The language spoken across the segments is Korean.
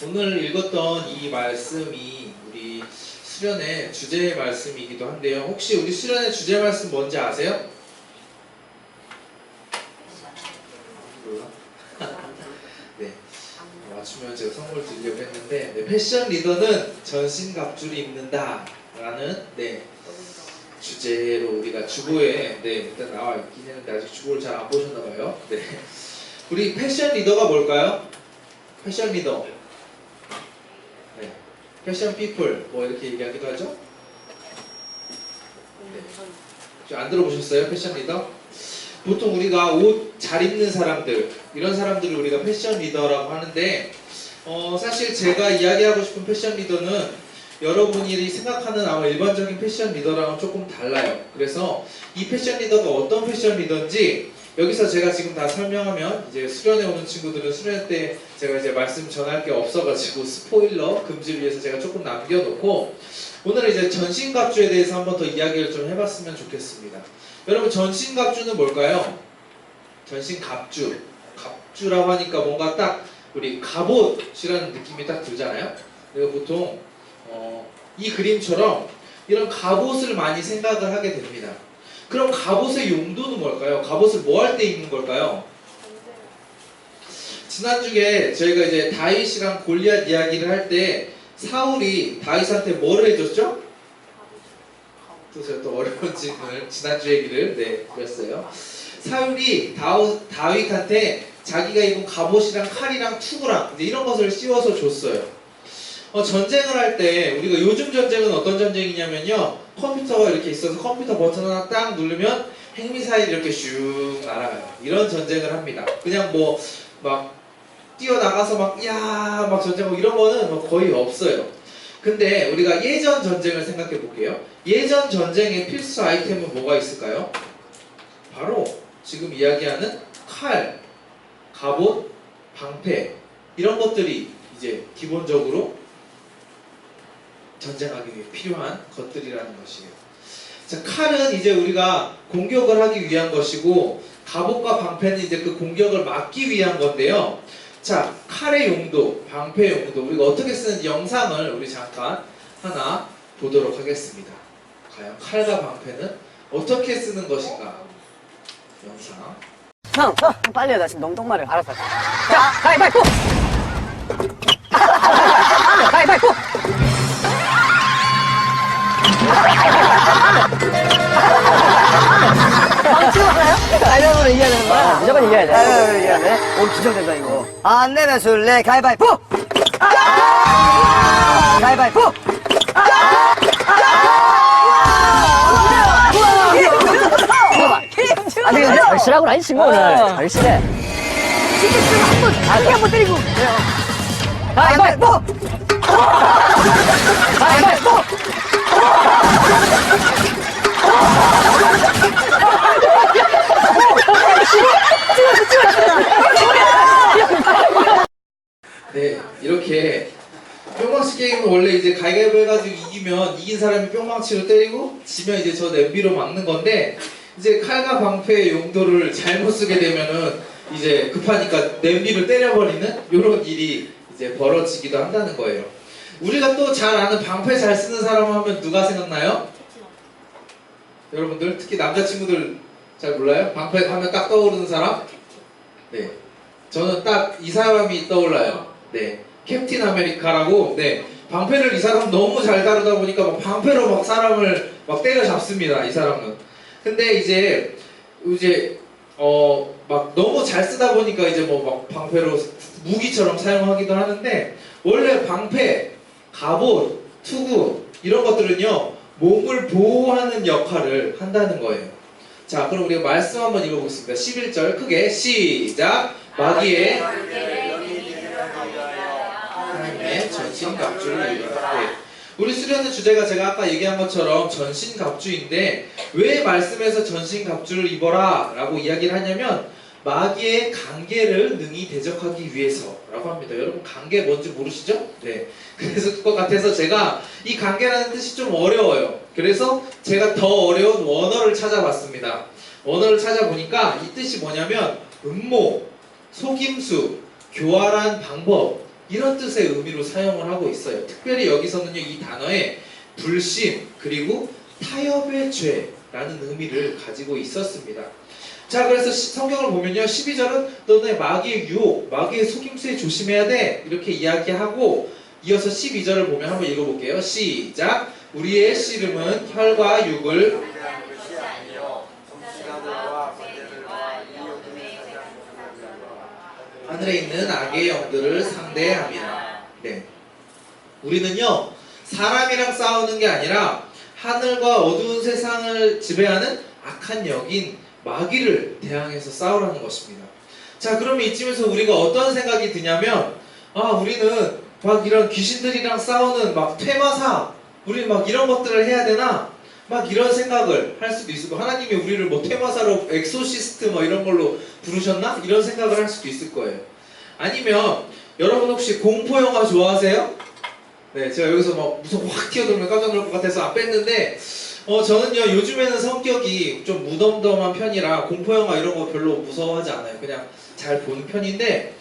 오늘 읽었던 이 말씀이 우리 수련의 주제 말씀이기도 한데요. 혹시 우리 수련의 주제 말씀 뭔지 아세요? 몰라? 네, 맞추면 제가 선물 드리려고 했는데 패션 리더는 전신갑주를 입는다 라는 주제로 우리가 주보에 일단 나와 있긴 했는데 아직 주보를 잘 안 보셨나봐요. 우리 패션 리더가 뭘까요? 패션 리더, 패션 피플 뭐 이렇게 얘기하기도 하죠. 안 들어보셨어요? 패션 리더? 보통 우리가 옷 잘 입는 사람들, 이런 사람들을 우리가 패션 리더라고 하는데 사실 제가 이야기하고 싶은 패션 리더는 여러분이 생각하는 아마 일반적인 패션 리더랑은 조금 달라요. 그래서 이 패션 리더가 어떤 패션 리더인지 여기서 제가 지금 다 설명하면 이제 수련회 오는 친구들은 수련회 때 제가 이제 말씀 전할 게 없어가지고 스포일러 금지를 위해서 제가 조금 남겨놓고 오늘은 이제 전신갑주에 대해서 한번 더 이야기를 좀 해봤으면 좋겠습니다. 여러분, 전신갑주는 뭘까요? 전신갑주, 갑주라고 하니까 뭔가 딱 우리 갑옷이라는 느낌이 딱 들잖아요. 그리고 보통 이 그림처럼 이런 갑옷을 많이 생각을 하게 됩니다. 그럼 갑옷의 용도는 뭘까요? 갑옷을 뭐 할 때 입는 걸까요? 지난주에 저희가 이제 다윗이랑 골리앗 이야기를 할 때 사울이 다윗한테 뭐를 해줬죠? 또 제가 또 어려운 질문을 지난주 얘기를 드렸어요. 사울이 다윗한테 자기가 입은 갑옷이랑 칼이랑 투구랑 이런 것을 씌워서 줬어요. 전쟁을 할 때 우리가 요즘 전쟁은 어떤 전쟁이냐면요, 컴퓨터가 이렇게 있어서 컴퓨터 버튼 하나 딱 누르면 핵미사일이 이렇게 슉 날아가요. 이런 전쟁을 합니다. 그냥 뭐 막 뛰어나가서 막 전쟁하고 이런 거는 거의 없어요. 근데 우리가 예전 전쟁을 생각해 볼게요. 예전 전쟁의 필수 아이템은 뭐가 있을까요? 바로 지금 이야기하는 칼, 갑옷, 방패, 이런 것들이 이제 기본적으로 전쟁하기 위해 필요한 것들이라는 것이에요. 자, 칼은 이제 우리가 공격을 하기 위한 것이고, 갑옷과 방패는 이제 그 공격을 막기 위한 건데요. 자, 칼의 용도, 방패의 용도, 우리가 어떻게 쓰는지 영상을 우리 잠깐 하나 보도록 하겠습니다. 과연 칼과 방패는 어떻게 쓰는 것인가? 영상. 형, 빨리 해. 나 지금 농동말을. 알았어. 자, 가위바위보! 가위바위보! 방치로 하나요? 가위바위보로 이겨야 되는 거야? 무조건 이겨야 돼. 가위바위보 이겨야 돼? 오, 긴장된다, 이거. 안 내면 술래, 가위바위보! 가위바위보! 아니, 근데 절실하구나, 이 친구 오늘. 절실해. 진짜 한번 때리고. 가위바위보! 가위바위보! 네, 이렇게 뿅망치 게임은 원래 이제 가위바위보 해가지고 이기면 이긴 사람이 뿅망치로 때리고 지면 이제 저 냄비로 막는 건데, 이제 칼과 방패의 용도를 잘못 쓰게 되면은 이제 급하니까 냄비를 때려버리는 이런 일이 이제 벌어지기도 한다는 거예요. 우리가 또 잘 아는 방패 잘 쓰는 사람 하면 누가 생각나요? 여러분들, 특히 남자친구들 잘 몰라요? 방패 하면 딱 떠오르는 사람? 네, 저는 딱 이 사람이 떠올라요. 네, 캡틴 아메리카라고. 네, 방패를 이 사람 너무 잘 다루다 보니까 막 방패로 막 사람을 막 때려잡습니다, 이 사람은. 근데 이제 막 너무 잘 쓰다 보니까 이제 뭐 막 방패로 무기처럼 사용하기도 하는데, 원래 방패, 갑옷, 투구 이런 것들은요, 몸을 보호하는 역할을 한다는 거예요. 자, 그럼 우리가 말씀 한번 읽어보겠습니다. 11절 크게 시작. 마귀의 하나님의 전신갑주를 입으라. 우리 수련의 주제가 제가 아까 얘기한 것처럼 전신갑주인데, 왜 말씀에서 전신갑주를 입어라 라고 이야기를 하냐면 마귀의 관계를 능히 대적하기 위해서라고 합니다. 여러분, 관계 뭔지 모르시죠? 네. 그래서 그것 같아서 제가 이 관계라는 뜻이 좀 어려워요. 그래서 제가 더 어려운 원어를 찾아봤습니다. 원어를 찾아보니까 이 뜻이 뭐냐면 음모, 속임수, 교활한 방법, 이런 뜻의 의미로 사용을 하고 있어요. 특별히 여기서는요, 이 단어에 불신 그리고 타협의 죄라는 의미를 가지고 있었습니다. 자, 그래서 성경을 보면요, 12절은 너네 마귀의 유혹, 마귀의 속임수에 조심해야 돼 이렇게 이야기하고, 이어서 12절을 보면 한번 읽어볼게요. 시작. 우리의 씨름은 혈과 육을 하늘에 있는 악의 영들을 상대함이라. 네. 우리는요, 사람이랑 싸우는 게 아니라 하늘과 어두운 세상을 지배하는 악한 영인 마귀를 대항해서 싸우라는 것입니다. 자, 그러면 이쯤에서 우리가 어떤 생각이 드냐면, 우리는 막 이런 귀신들이랑 싸우는 막 퇴마사, 우리 막 이런 것들을 해야 되나? 막 이런 생각을 할 수도 있을 거고, 하나님이 우리를 뭐 퇴마사로 엑소시스트 뭐 이런 걸로 부르셨나? 이런 생각을 할 수도 있을 거예요. 아니면 여러분 혹시 공포 영화 좋아하세요? 네, 제가 여기서 막 무슨 확 튀어들면 깜짝 놀랄 것 같아서 안 뺐는데, 저는요 요즘에는 성격이 좀 무덤덤한 편이라 공포 영화 이런 거 별로 무서워하지 않아요. 그냥 잘 보는 편인데,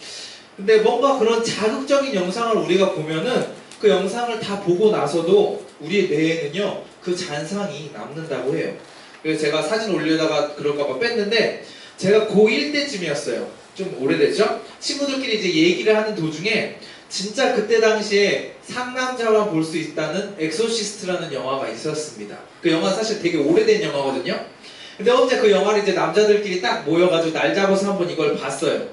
근데 뭔가 그런 자극적인 영상을 우리가 보면은 그 영상을 다 보고 나서도 우리의 뇌에는요 그 잔상이 남는다고 해요. 그래서 제가 사진 올리다가 그럴까봐 뺐는데, 제가 고1 때쯤이었어요. 좀 오래됐죠? 친구들끼리 이제 얘기를 하는 도중에 진짜 그때 당시에 상남자만 볼 수 있다는 엑소시스트라는 영화가 있었습니다. 그 영화는 사실 되게 오래된 영화거든요. 근데 언제 그 영화를 이제 남자들끼리 딱 모여가지고 날 잡아서 한번 이걸 봤어요.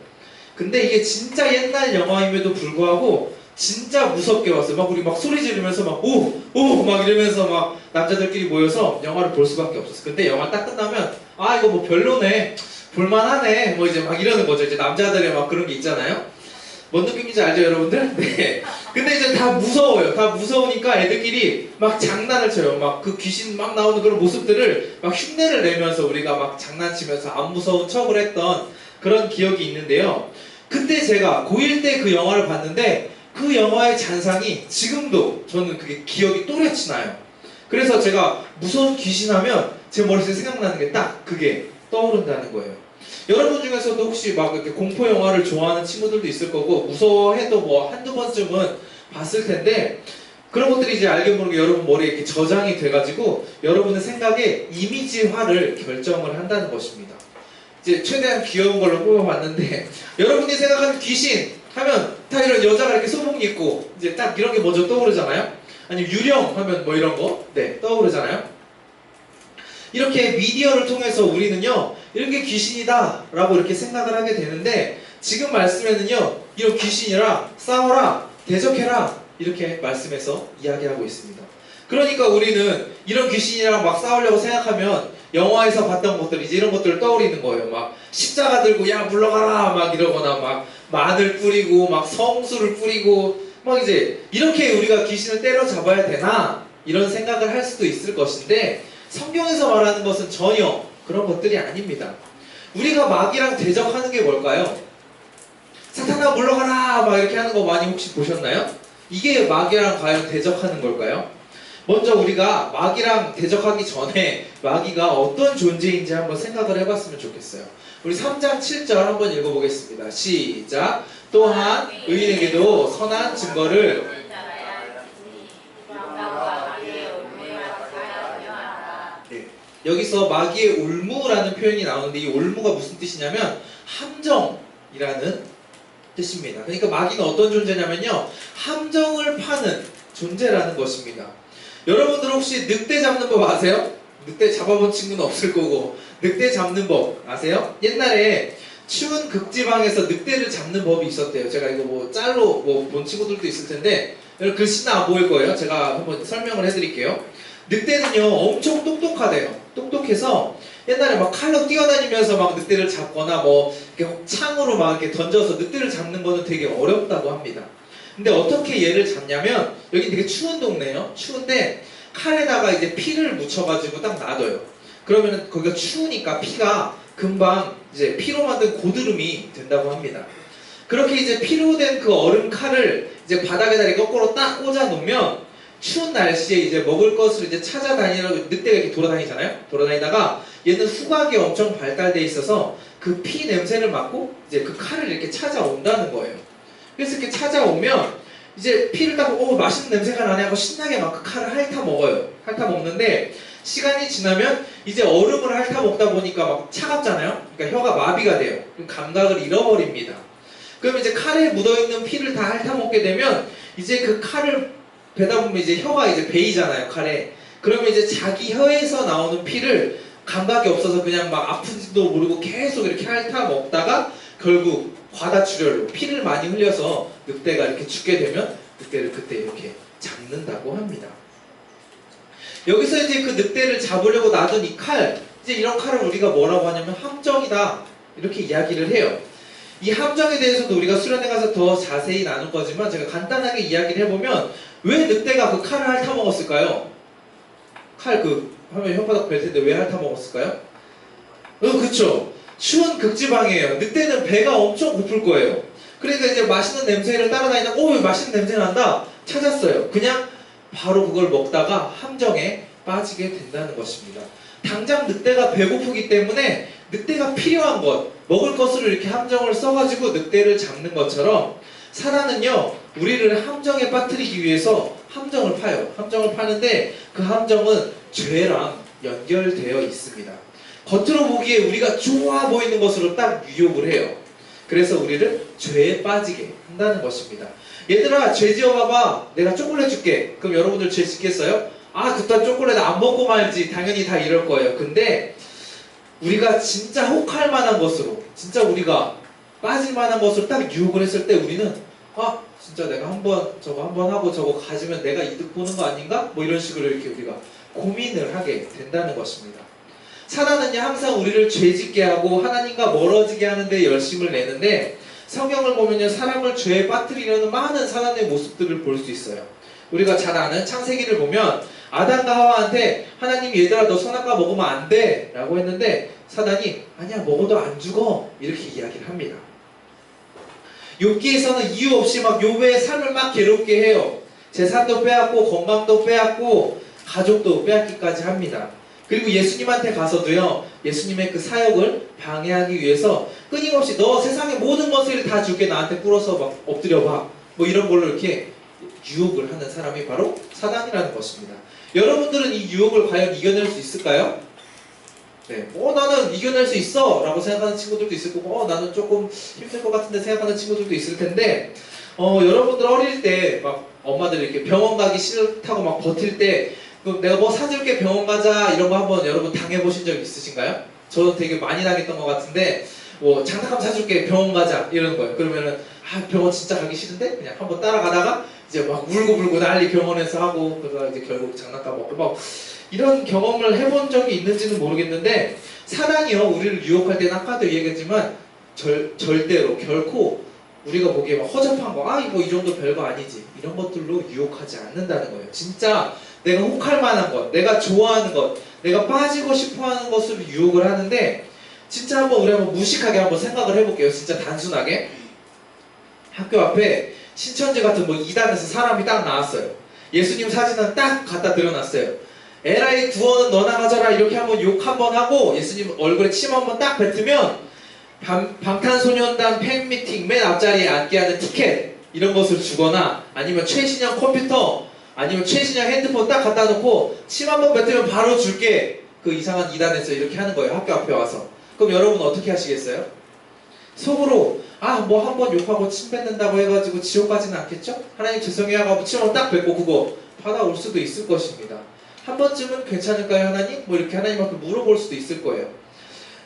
근데 이게 진짜 옛날 영화임에도 불구하고 진짜 무섭게 봤어요. 막 우리 막 소리 지르면서 막 오! 오! 막 이러면서 막 남자들끼리 모여서 영화를 볼 수밖에 없었어요. 근데 영화 딱 끝나면 이거 뭐 별로네, 볼만하네, 뭐 이제 막 이러는 거죠. 이제 남자들의 막 그런 게 있잖아요. 뭔 느낌인지 알죠, 여러분들? 네. 근데 이제 다 무서워요. 다 무서우니까 애들끼리 막 장난을 쳐요. 막 그 귀신 막 나오는 그런 모습들을 막 흉내를 내면서 우리가 막 장난치면서 안 무서운 척을 했던 그런 기억이 있는데요. 그때 제가 고1 때 그 영화를 봤는데, 그 영화의 잔상이 지금도 저는 그게 기억이 또렷이 나요. 그래서 제가 무서운 귀신 하면 제 머릿속에 생각나는 게 딱 그게 떠오른다는 거예요. 여러분 중에서도 혹시 막 이렇게 공포 영화를 좋아하는 친구들도 있을 거고, 무서워해도 뭐 한두 번쯤은 봤을 텐데, 그런 것들이 이제 알게 모르게 여러분 머리에 이렇게 저장이 돼가지고 여러분의 생각에 이미지화를 결정을 한다는 것입니다. 이제 최대한 귀여운 걸로 뽑아봤는데, 여러분이 생각하는 귀신 하면 다 이런 여자가 이렇게 소복 입고 이제 딱 이런 게 먼저 떠오르잖아요. 아니면 유령 하면 뭐 이런 거 떠오르잖아요. 이렇게 미디어를 통해서 우리는요 이런 게 귀신이다 라고 이렇게 생각을 하게 되는데, 지금 말씀에는요 이런 귀신이랑 싸워라, 대적해라 이렇게 말씀해서 이야기하고 있습니다. 그러니까 우리는 이런 귀신이랑 막 싸우려고 생각하면 영화에서 봤던 것들, 이제 이런 것들을 떠올리는 거예요. 막 십자가 들고 야 물러가라 막 이러거나, 막 마늘 뿌리고 막 성수를 뿌리고 막 이제 이렇게 우리가 귀신을 때려잡아야 되나 이런 생각을 할 수도 있을 것인데, 성경에서 말하는 것은 전혀 그런 것들이 아닙니다. 우리가 마귀랑 대적하는 게 뭘까요? 사탄아 물러가라 막 이렇게 하는 거 많이 혹시 보셨나요? 이게 마귀랑 과연 대적하는 걸까요? 먼저 우리가 마귀랑 대적하기 전에 마귀가 어떤 존재인지 한번 생각을 해봤으면 좋겠어요. 우리 3장 7절 한번 읽어보겠습니다. 시작. 또한 의인에게도 선한 증거를 여기서 마귀의 올무라는 표현이 나오는데, 이 올무가 무슨 뜻이냐면 함정이라는 뜻입니다. 그러니까 마귀는 어떤 존재냐면요 함정을 파는 존재라는 것입니다. 여러분들 혹시 늑대 잡는 법 아세요? 늑대 잡아본 친구는 없을 거고, 늑대 잡는 법 아세요? 옛날에 추운 극지방에서 늑대를 잡는 법이 있었대요. 제가 이거 뭐 짤로 뭐 본 친구들도 있을 텐데, 글씨는 안 보일 거예요. 제가 한번 설명을 해드릴게요. 늑대는요 엄청 똑똑하대요. 똑똑해서 옛날에 막 칼로 뛰어다니면서 막 늑대를 잡거나 뭐 이렇게 창으로 막 이렇게 던져서 늑대를 잡는 거는 되게 어렵다고 합니다. 근데 어떻게 얘를 잡냐면, 여기 되게 추운 동네예요. 추운데 칼에다가 이제 피를 묻혀가지고 딱 놔둬요. 그러면은 거기가 추우니까 피가 금방 이제 피로 만든 고드름이 된다고 합니다. 그렇게 이제 피로 된 그 얼음 칼을 이제 바닥에다 이렇게 거꾸로 딱 꽂아 놓으면 추운 날씨에 이제 먹을 것을 이제 찾아다니려고 늑대가 이렇게 돌아다니잖아요. 돌아다니다가 얘는 후각이 엄청 발달돼 있어서 그 피 냄새를 맡고 이제 그 칼을 이렇게 찾아온다는 거예요. 그래서 이렇게 찾아오면 이제 피를 따고 오 맛있는 냄새가 나네 하고 신나게 막 그 칼을 핥아 먹어요. 핥아 먹는데 시간이 지나면 이제 얼음을 핥아 먹다 보니까 막 차갑잖아요. 그러니까 혀가 마비가 돼요. 그럼 감각을 잃어버립니다. 그럼 이제 칼에 묻어있는 피를 다 핥아 먹게 되면 이제 그 칼을 베다 보면 이제 혀가 이제 베이잖아요, 칼에. 그러면 이제 자기 혀에서 나오는 피를 감각이 없어서 그냥 막 아픈지도 모르고 계속 이렇게 핥아 먹다가 결국 과다출혈로 피를 많이 흘려서 늑대가 이렇게 죽게 되면 늑대를 그때 이렇게 잡는다고 합니다. 여기서 이제 그 늑대를 잡으려고 놔둔 이 칼, 이제 이런 칼을 우리가 뭐라고 하냐면 함정이다 이렇게 이야기를 해요. 이 함정에 대해서도 우리가 수련회 가서 더 자세히 나눌 거지만 제가 간단하게 이야기를 해보면 왜 늑대가 그 칼을 핥아 먹었을까요? 칼 그 하면 혓바닥 벨 텐데 왜 핥아 먹었을까요? 그쵸. 추운 극지방이에요. 늑대는 배가 엄청 고플 거예요. 그러니까 이제 맛있는 냄새를 따라다니다 왜 맛있는 냄새 난다 찾았어요. 그냥 바로 그걸 먹다가 함정에 빠지게 된다는 것입니다. 당장 늑대가 배고프기 때문에 늑대가 필요한 것, 먹을 것으로 이렇게 함정을 써가지고 늑대를 잡는 것처럼 사단은요, 우리를 함정에 빠뜨리기 위해서 함정을 파요. 함정을 파는데 그 함정은 죄랑 연결되어 있습니다. 겉으로 보기에 우리가 좋아 보이는 것으로 딱 유혹을 해요. 그래서 우리를 죄에 빠지게 한다는 것입니다. 얘들아, 죄 지어봐봐. 내가 초콜릿 줄게. 그럼 여러분들 죄 짓겠어요? 그딴 초콜릿 안 먹고 말지. 당연히 다 이럴 거예요. 근데 우리가 진짜 혹할 만한 것으로, 진짜 우리가 빠질 만한 것으로 딱 유혹을 했을 때 우리는 진짜 내가 저거 한번 하고 저거 가지면 내가 이득 보는 거 아닌가? 뭐 이런 식으로 이렇게 우리가 고민을 하게 된다는 것입니다. 사단은요, 항상 우리를 죄짓게 하고 하나님과 멀어지게 하는데 열심을 내는데 성경을 보면요, 사람을 죄에 빠뜨리려는 많은 사단의 모습들을 볼 수 있어요. 우리가 잘 아는 창세기를 보면 아담과 하와한테 하나님이 얘들아 너 선악과 먹으면 안 돼 라고 했는데 사단이 아니야 먹어도 안 죽어 이렇게 이야기를 합니다. 욥기에서는 이유 없이 막 욥의 삶을 막 괴롭게 해요. 재산도 빼앗고 건강도 빼앗고 가족도 빼앗기까지 합니다. 그리고 예수님한테 가서도요, 예수님의 그 사역을 방해하기 위해서 끊임없이 너 세상의 모든 것을 다 줄게 나한테 꿇어서 막 엎드려봐 뭐 이런 걸로 이렇게 유혹을 하는 사람이 바로 사단이라는 것입니다. 여러분들은 이 유혹을 과연 이겨낼 수 있을까요? 네, 나는 이겨낼 수 있어 라고 생각하는 친구들도 있을 거고 나는 조금 힘들 것 같은데 생각하는 친구들도 있을 텐데 여러분들 어릴 때 막 엄마들이 이렇게 병원 가기 싫다고 막 버틸 때 그럼 내가 뭐 사줄게 병원 가자 이런 거 한번 여러분 당해보신 적 있으신가요? 저는 되게 많이 당했던 것 같은데 뭐 장난감 사줄게 병원 가자 이러는 거예요. 그러면은 병원 진짜 가기 싫은데 그냥 한번 따라가다가 이제 막 울고 난리 병원에서 하고 그러다가 이제 결국 장난감 먹고 막 이런 경험을 해본 적이 있는지는 모르겠는데 사단이요 우리를 유혹할 때는 아까도 얘기했지만 절대로 결코 우리가 보기에 막 허접한 거 이거 이 정도 별거 아니지 이런 것들로 유혹하지 않는다는 거예요. 진짜 내가 혹할 만한 것, 내가 좋아하는 것, 내가 빠지고 싶어하는 것으로 유혹을 하는데 진짜 한번 우리 한번 무식하게 한번 생각을 해볼게요. 진짜 단순하게 학교 앞에 신천지 같은 뭐 2단에서 사람이 딱 나왔어요. 예수님 사진은 딱 갖다 드려놨어요. 에라이 구원은 너나 가져라 이렇게 한번 욕 한번 하고 예수님 얼굴에 침 한번 딱 뱉으면 방탄소년단 팬미팅 맨 앞자리에 앉게 하는 티켓 이런 것을 주거나 아니면 최신형 컴퓨터 아니면 최신형 핸드폰 딱 갖다 놓고 침 한번 뱉으면 바로 줄게 그 이상한 2단에서 이렇게 하는 거예요. 학교 앞에 와서. 그럼 여러분 어떻게 하시겠어요? 속으로 뭐 한번 욕하고 침 뱉는다고 해가지고 지옥 가지는 않겠죠? 하나님 죄송해요 하고 침 한번 딱 뱉고 그거 받아올 수도 있을 것입니다. 한 번쯤은 괜찮을까요 하나님? 뭐 이렇게 하나님 앞에 물어볼 수도 있을 거예요.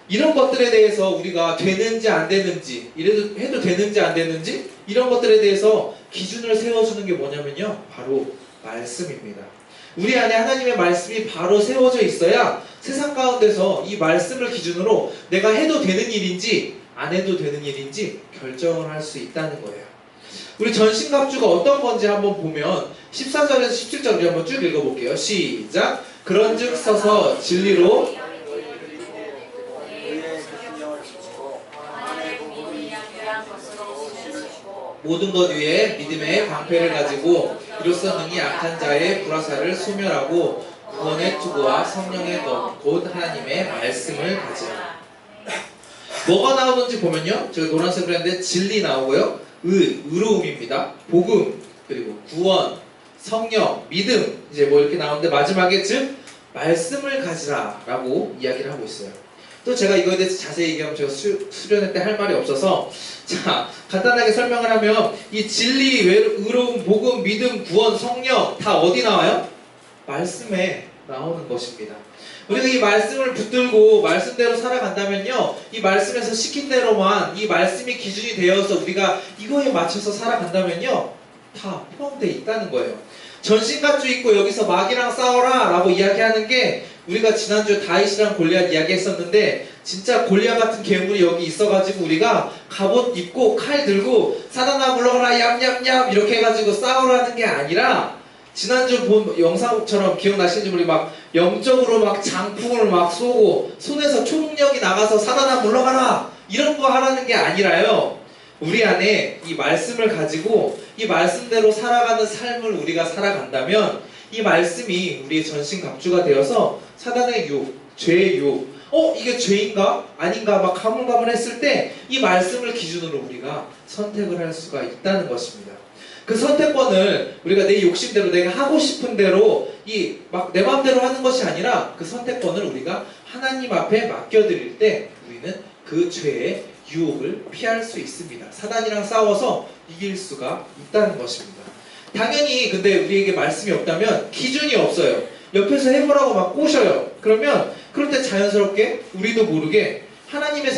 이런 것들에 대해서 우리가 되는지 안 되는지 이래도 해도 되는지 안 되는지 이런 것들에 대해서 기준을 세워주는 게 뭐냐면요 바로 말씀입니다. 우리 안에 하나님의 말씀이 바로 세워져 있어야 세상 가운데서 이 말씀을 기준으로 내가 해도 되는 일인지 안 해도 되는 일인지 결정을 할 수 있다는 거예요. 우리 전신갑주가 어떤 건지 한번 보면 14절에서 17절 우리 한번 쭉 읽어볼게요. 시작! 그런즉 서서 진리로 모든 것 위에 믿음의 방패를 가지고 이로써 능히 악한 자의 불화살을 소멸하고 구원의 투구와 성령의 검 곧 하나님의 말씀을 가지라. 뭐가 나오는지 보면요. 제가 노란색으로 했는데 진리 나오고요. 의로움입니다. 복음, 그리고 구원, 성령, 믿음, 이제 뭐 이렇게 나오는데 마지막에 즉 말씀을 가지라라고 이야기를 하고 있어요. 또 제가 이거에 대해서 자세히 얘기하면 제가 수련회 때 할 말이 없어서 자 간단하게 설명을 하면 이 진리, 의로움, 복음, 믿음, 구원, 성령 다 어디 나와요? 말씀에 나오는 것입니다. 우리가 이 말씀을 붙들고 말씀대로 살아간다면요, 이 말씀에서 시킨 대로만 이 말씀이 기준이 되어서 우리가 이거에 맞춰서 살아간다면요 다 포함되어 있다는 거예요. 전신갑주 입고 여기서 마귀랑 싸워라 라고 이야기하는 게, 우리가 지난주에 다윗이랑 골리앗 이야기했었는데 진짜 골리앗 같은 괴물이 여기 있어가지고 우리가 갑옷 입고 칼 들고 사단아 물러가라 얌얌얌 이렇게 해가지고 싸우라는 게 아니라, 지난주 본 영상처럼 기억나시는지 모르겠는데 막 영적으로 막 장풍을 막 쏘고 손에서 초능력이 나가서 사단아 물러가라 이런 거 하라는 게 아니라요, 우리 안에 이 말씀을 가지고 이 말씀대로 살아가는 삶을 우리가 살아간다면 이 말씀이 우리의 전신갑주가 되어서 사단의 유혹, 죄의 유혹, 이게 죄인가? 아닌가? 막 가물가물했을 때 이 말씀을 기준으로 우리가 선택을 할 수가 있다는 것입니다. 그 선택권을 우리가 내 욕심대로 내가 하고 싶은 대로 막 내 마음대로 하는 것이 아니라, 그 선택권을 우리가 하나님 앞에 맡겨드릴 때 우리는 그 죄의 유혹을 피할 수 있습니다. 사단이랑 싸워서 이길 수가 있다는 것입니다. 당연히 근데 우리에게 말씀이 없다면 기준이 없어요. 옆에서 해보라고 막 꼬셔요. 그러면 그럴 때 자연스럽게 우리도 모르게 하나님이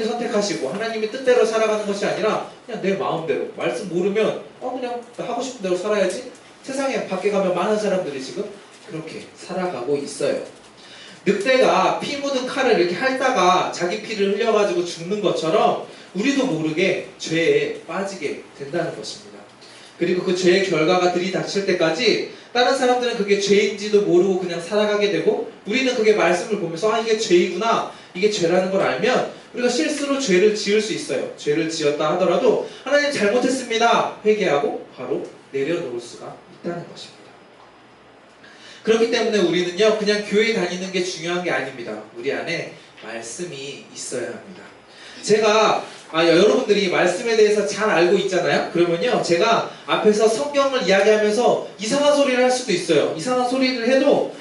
선택하시고 하나님의 뜻대로 살아가는 것이 아니라 그냥 내 마음대로, 말씀 모르면 그냥 하고 싶은 대로 살아야지, 세상에 밖에 가면 많은 사람들이 지금 그렇게 살아가고 있어요. 늑대가 피 묻은 칼을 이렇게 핥다가 자기 피를 흘려가지고 죽는 것처럼 우리도 모르게 죄에 빠지게 된다는 것입니다. 그리고 그 죄의 결과가 들이닥칠 때까지 다른 사람들은 그게 죄인지도 모르고 그냥 살아가게 되고, 우리는 그게 말씀을 보면서 이게 죄이구나, 이게 죄라는 걸 알면 우리가 실수로 죄를 지을 수 있어요. 죄를 지었다 하더라도 하나님 잘못했습니다 회개하고 바로 내려놓을 수가 있다는 것입니다. 그렇기 때문에 우리는요 그냥 교회 다니는 게 중요한 게 아닙니다. 우리 안에 말씀이 있어야 합니다. 제가 여러분들이 말씀에 대해서 잘 알고 있잖아요. 그러면요 제가 앞에서 성경을 이야기하면서 이상한 소리를 할 수도 있어요. 이상한 소리를 해도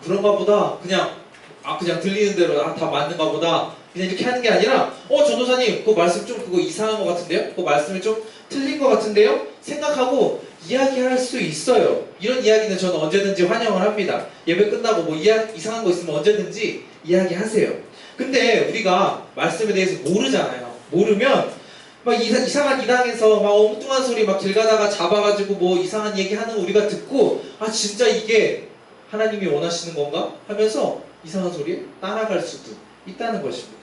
그런가 보다, 그냥 들리는 대로 다 맞는가 보다 그냥 이렇게 하는 게 아니라 전도사님 그 말씀 좀 그거 이상한 것 같은데요? 그 말씀이 좀 틀린 것 같은데요? 생각하고 이야기할 수 있어요. 이런 이야기는 저는 언제든지 환영을 합니다. 예배 끝나고 뭐 이상한 거 있으면 언제든지 이야기하세요. 근데 우리가 말씀에 대해서 모르잖아요. 모르면 막 이상한 이당에서 막 엉뚱한 소리 막 길 가다가 잡아가지고 뭐 이상한 얘기하는 거 우리가 듣고 진짜 이게 하나님이 원하시는 건가? 하면서 이상한 소리에 따라갈 수도 있다는 것입니다.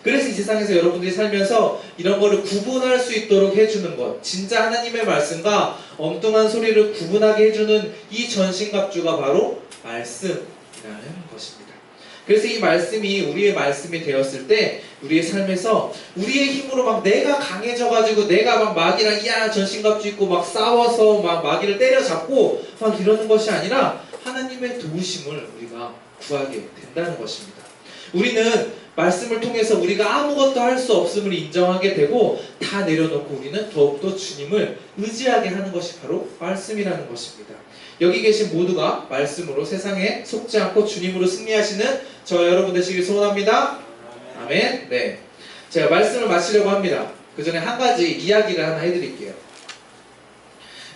그래서 이 세상에서 여러분들이 살면서 이런 거를 구분할 수 있도록 해주는 것, 진짜 하나님의 말씀과 엉뚱한 소리를 구분하게 해주는 이 전신갑주가 바로 말씀이라는 것입니다. 그래서 이 말씀이 우리의 말씀이 되었을 때 우리의 삶에서 우리의 힘으로 막 내가 강해져가지고 내가 막 마귀랑 전신갑주 입고 막 싸워서 막 마귀를 때려잡고 막 이러는 것이 아니라 하나님의 도우심을 우리가 구하게 된다는 것입니다. 우리는 말씀을 통해서 우리가 아무것도 할 수 없음을 인정하게 되고 다 내려놓고 우리는 더욱더 주님을 의지하게 하는 것이 바로 말씀이라는 것입니다. 여기 계신 모두가 말씀으로 세상에 속지 않고 주님으로 승리하시는 저 여러분 되시길 소원합니다. 아멘. 네, 제가 말씀을 마치려고 합니다. 그 전에 한 가지 이야기를 하나 해드릴게요.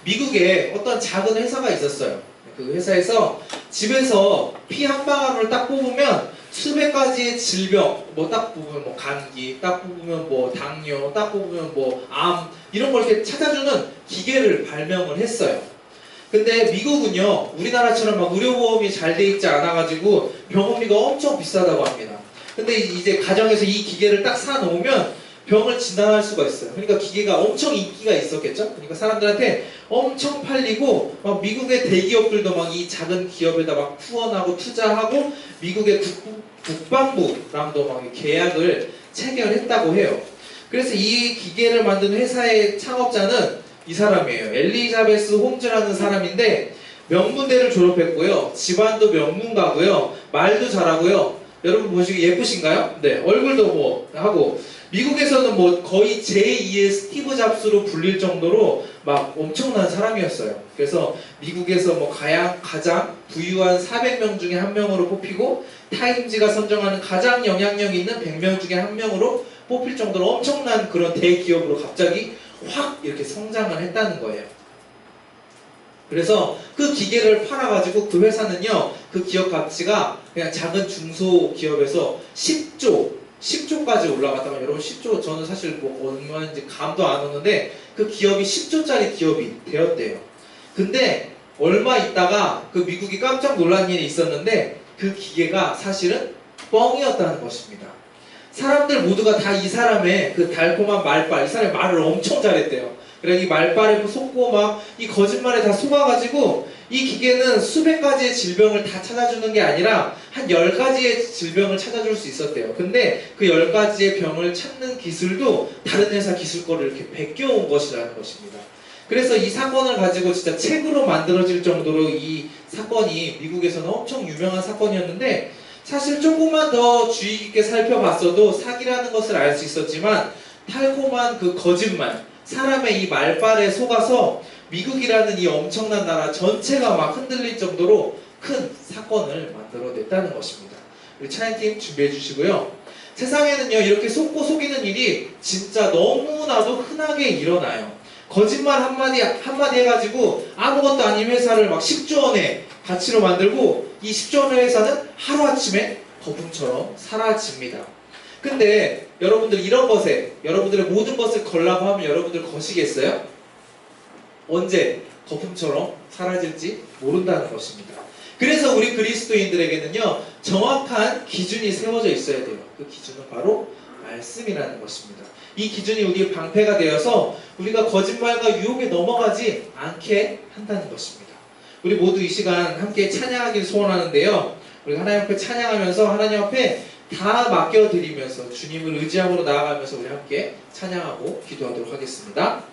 미국에 어떤 작은 회사가 있었어요. 그 회사에서 집에서 피 한 방울을 딱 뽑으면 수백 가지의 질병, 딱 뽑으면 감기, 딱 뽑으면 당뇨, 딱 뽑으면 암, 이런 걸 이렇게 찾아주는 기계를 발명을 했어요. 근데 미국은요, 우리나라처럼 막 의료보험이 잘 돼 있지 않아가지고 병원비가 엄청 비싸다고 합니다. 근데 이제 가정에서 이 기계를 딱 사놓으면 병을 진단할 수가 있어요. 그러니까 기계가 엄청 인기가 있었겠죠? 그러니까 사람들한테 엄청 팔리고, 막 미국의 대기업들도 막 이 작은 기업에다 막 후원하고 투자하고, 미국의 국방부랑도 막 계약을 체결했다고 해요. 그래서 이 기계를 만든 회사의 창업자는 이 사람이에요. 엘리자베스 홈즈라는 사람인데, 명문대를 졸업했고요. 집안도 명문가고요. 말도 잘하고요. 여러분 보시기 예쁘신가요? 네, 얼굴도 뭐 하고 미국에서는 뭐 거의 제2의 스티브 잡스로 불릴 정도로 막 엄청난 사람이었어요. 그래서 미국에서 뭐 가장 부유한 400명 중에 한 명으로 뽑히고 타임지가 선정하는 가장 영향력 있는 100명 중에 한 명으로 뽑힐 정도로 엄청난 그런 대기업으로 갑자기 확 이렇게 성장을 했다는 거예요. 그래서 그 기계를 팔아가지고 그 회사는요, 그 기업 가치가 그냥 작은 중소기업에서 10조까지 올라갔다면, 여러분 10조, 저는 사실 뭐 얼마인지 감도 안 오는데 그 기업이 10조짜리 기업이 되었대요. 근데 얼마 있다가 그 미국이 깜짝 놀란 일이 있었는데 그 기계가 사실은 뻥이었다는 것입니다. 사람들 모두가 다 이 사람의 그 달콤한 말빨, 이 사람의 말을 엄청 잘했대요. 그래 이 말빨에 속고 막 이 거짓말에 다 속아가지고 이 기계는 수백 가지의 질병을 다 찾아주는 게 아니라 한 10가지의 질병을 찾아줄 수 있었대요. 근데 그 10가지의 병을 찾는 기술도 다른 회사 기술 거를 이렇게 베껴온 것이라는 것입니다. 그래서 이 사건을 가지고 진짜 책으로 만들어질 정도로 이 사건이 미국에서는 엄청 유명한 사건이었는데, 사실 조금만 더 주의 깊게 살펴봤어도 사기라는 것을 알 수 있었지만 달콤한 그 거짓말, 사람의 이 말빨에 속아서 미국이라는 이 엄청난 나라 전체가 막 흔들릴 정도로 큰 사건을 만들어냈다는 것입니다. 우리 차인팀 준비해 주시고요. 세상에는요, 이렇게 속고 속이는 일이 진짜 너무나도 흔하게 일어나요. 거짓말 한마디 해가지고 아무것도 아닌 회사를 막 10조 원의 가치로 만들고 이 10조 원의 회사는 하루아침에 거품처럼 사라집니다. 근데 여러분들 이런 것에 여러분들의 모든 것을 걸라고 하면 여러분들 거시겠어요? 언제 거품처럼 사라질지 모른다는 것입니다. 그래서 우리 그리스도인들에게는요, 정확한 기준이 세워져 있어야 돼요. 그 기준은 바로 말씀이라는 것입니다. 이 기준이 우리의 방패가 되어서 우리가 거짓말과 유혹에 넘어가지 않게 한다는 것입니다. 우리 모두 이 시간 함께 찬양하길 소원하는데요, 우리 하나님 앞에 찬양하면서 하나님 앞에 다 맡겨드리면서 주님을 의지함으로 나아가면서 우리 함께 찬양하고 기도하도록 하겠습니다.